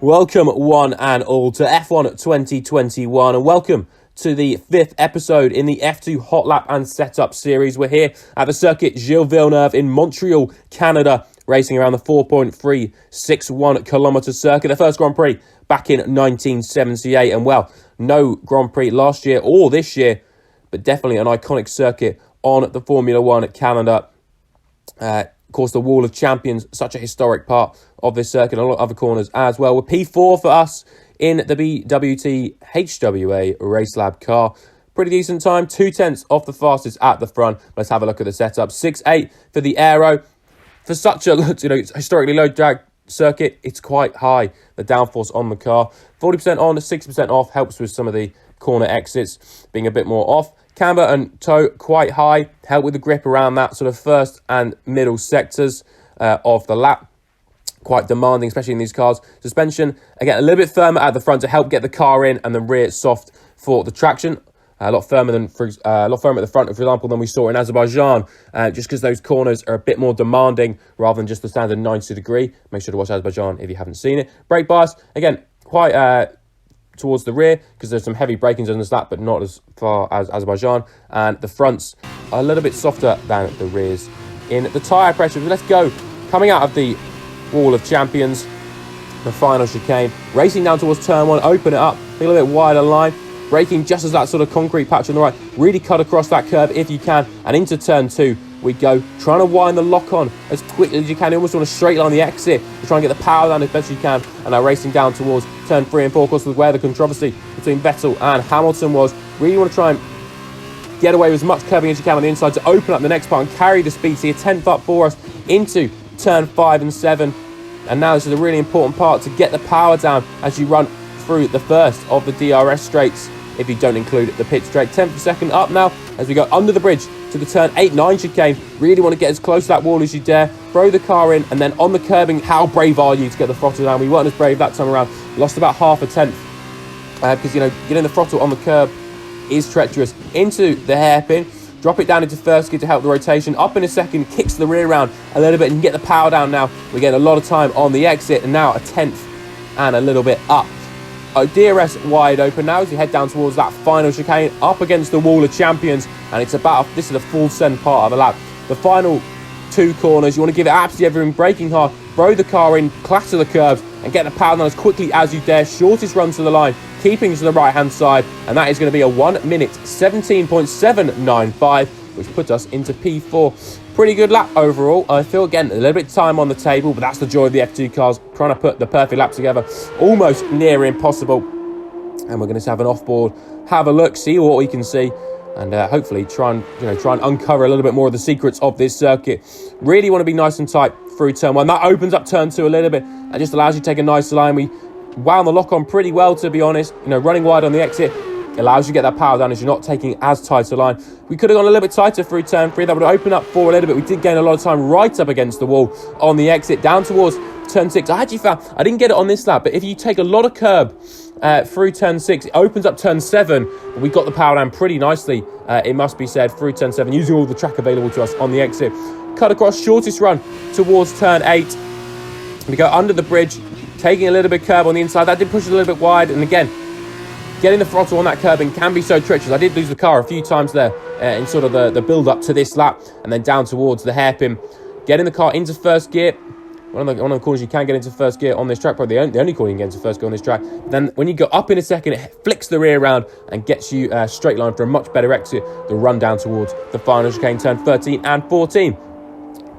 Welcome one and all to F1 2021 and welcome to the 5th episode in the F2 Hotlap and Setup series. We're here at the Circuit Gilles Villeneuve in Montreal, Canada, racing around the 4.361 kilometre circuit. The first Grand Prix back in 1978 and well, no Grand Prix last year or this year, but definitely an iconic circuit on the Formula One calendar. Of course, the Wall of Champions, such a historic part of this circuit, and a lot of other corners as well. We're P4 for us in the BWT HWA RaceLab car. Pretty decent time, 2/10 off the fastest at the front. Let's have a look at the setup. 6.8 for the aero. For such a historically low drag circuit, it's quite high, the downforce on the car. 40% on, 60% off, helps with some of the corner exits being a bit more off. Camber and toe quite high, help with the grip around that sort of first and middle sectors of the lap. Quite demanding, especially in these cars. Suspension, again, a little bit firmer at the front to help get the car in, and the rear soft for the traction. A lot firmer at the front, for example, than we saw in Azerbaijan, just because those corners are a bit more demanding rather than just the standard 90 degree. Make sure to watch Azerbaijan if you haven't seen it. Brake bias, again, quite towards the rear because there's some heavy brakings on this lap, but not as far as Azerbaijan. And the fronts are a little bit softer than the rears. In the tyre pressure, let's go. Coming out of the Wall of Champions, the final chicane, racing down towards turn one, open it up, take a little bit wider line, braking just as that sort of concrete patch on the right, really cut across that curve if you can, and into turn two we go, trying to wind the lock on as quickly as you can. You almost want to straight line the exit to try and get the power down as best you can, and now racing down towards turn 3 and 4, of course, with where the controversy between Vettel and Hamilton was. Really want to try and get away with as much curbing as you can on the inside to open up the next part and carry the speed. See a 10th up for us into turn 5 and 7, and now this is a really important part to get the power down as you run through the first of the DRS straights, if you don't include the pit straight. 10th second up now as we go under the bridge to the turn 8-9 chicane. Really want to get as close to that wall as you dare, throw the car in, and then on the curbing, how brave are you to get the throttle down? We weren't as brave that time around, lost about half a tenth because getting the throttle on the curb is treacherous. Into the hairpin, drop it down into first gear to help the rotation, up in a second, kicks the rear round a little bit and get the power down. Now we get a lot of time on the exit, and now a 10th and a little bit up. DRS wide open now as you head down towards that final chicane, up against the Wall of Champions, and it's this is a full send part of the lap. The final two corners, you want to give it absolutely everything, braking hard, throw the car in, clatter the curbs, and get the power down as quickly as you dare. Shortest run to the line, keeping to the right hand side, and that is going to be a 1 minute 17.795, which puts us into P4. Pretty good lap overall. I feel, again, a little bit of time on the table, but that's the joy of the F2 cars, trying to put the perfect lap together. Almost near impossible. And we're going to have an off-board, have a look, see what we can see, and hopefully try and uncover a little bit more of the secrets of this circuit. Really want to be nice and tight through turn 1. That opens up turn 2 a little bit. That just allows you to take a nice line. We wound the lock on pretty well, to be honest. Running wide on the exit allows you to get that power down as you're not taking as tight a line. We could have gone a little bit tighter through turn 3. That would have opened up 4 a little bit. We did gain a lot of time right up against the wall on the exit down towards turn 6. I actually found I didn't get it on this lap, but if you take a lot of curb through turn 6, it opens up turn 7. But we got the power down pretty nicely, it must be said, through turn 7, using all the track available to us on the exit. Cut across, shortest run towards turn 8. We go under the bridge, taking a little bit of curb on the inside. That did push it a little bit wide, and again, getting the throttle on that curbing can be so treacherous. I did lose the car a few times there in sort of the build-up to this lap, and then down towards the hairpin. Getting the car into first gear. One of the corners you can get into first gear on this track, probably the only corner you can get into first gear on this track. Then when you go up in a second, it flicks the rear round and gets you straight line for a much better exit. The run down towards the final chicane, turn 13 and 14.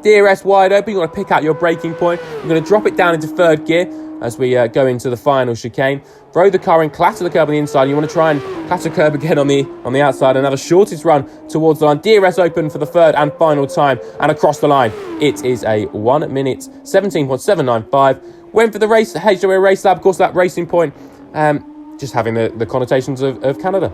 DRS wide open, you want to pick out your braking point. You're going to drop it down into third gear as we go into the final chicane. Throw the car in, clatter the curb on the inside. You want to try and clatter curb again on the outside. Another shortest run towards the line. DRS open for the third and final time, and across the line. It is a 1 minute 17.795. Went for the race, the HWA RaceLab, of course, that racing point, just having the connotations of Canada.